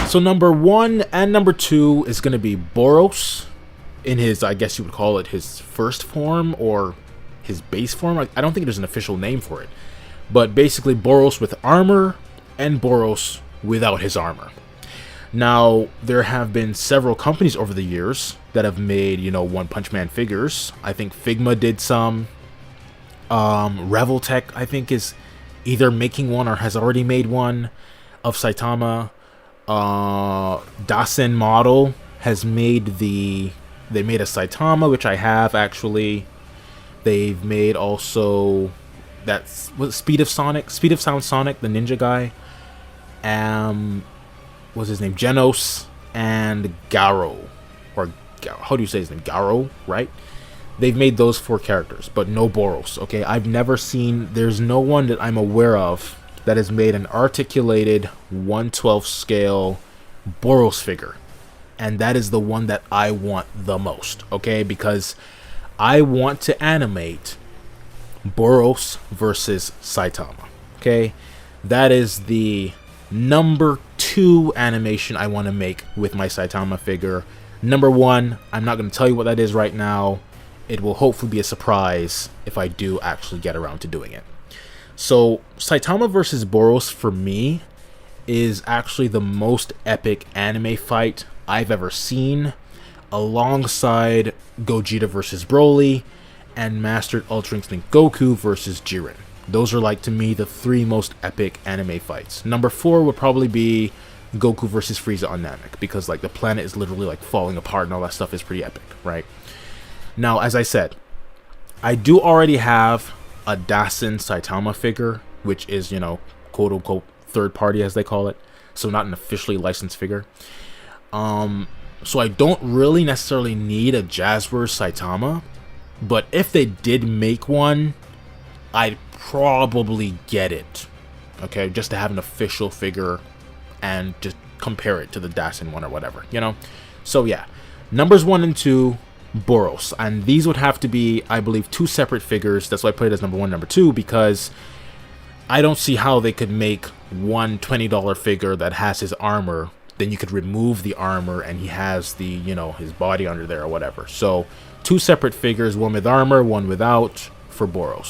So number 1 and number 2 is going to be Boros in his, I guess you would call it his first form or his base form. I don't think there's an official name for it. But basically Boros with armor and Boros without his armor. Now, there have been several companies over the years that have made, One Punch Man figures. I think Figma did some. Reveltech, I think, is either making one or has already made one of Saitama. Dasen Model has made they made a Saitama, which I have actually. They've made also Speed of Sound Sonic, the ninja guy. What's his name? Genos and Garo, or how do you say his name? Garo, right? They've made those 4 characters, but no Boros. Okay, I've never seen. There's no one that I'm aware of that has made an articulated 1/12 scale Boros figure, and that is the one that I want the most. Okay, because I want to animate Boros versus Saitama. Okay, that is the number 2 animation I want to make with my Saitama figure. Number 1, I'm not going to tell you what that is right now. It will hopefully be a surprise if I do actually get around to doing it. So Saitama versus Boros for me is actually the most epic anime fight I've ever seen, alongside Gogeta versus Broly and Mastered Ultra Instinct Goku versus Jiren. Those are, like, to me, the 3 most epic anime fights. Number 4 would probably be Goku versus Frieza on Namek, because, like, the planet is literally, like, falling apart and all that stuff is pretty epic, right? Now, as I said, I do already have a Dasen Saitama figure, which is, quote-unquote third party, as they call it, so not an officially licensed figure. So I don't really necessarily need a jazwares Saitama, but if they did make one, I'd probably get it, okay, just to have an official figure and just compare it to the Dasen one or whatever, So yeah, numbers 1 and 2, Boros, and these would have to be, I believe, 2 separate figures. That's why I put it as number 1, number 2, because I don't see how they could make one $20 figure that has his armor, then you could remove the armor and he has the, his body under there or whatever. So 2 separate figures, one with armor, one without, for Boros.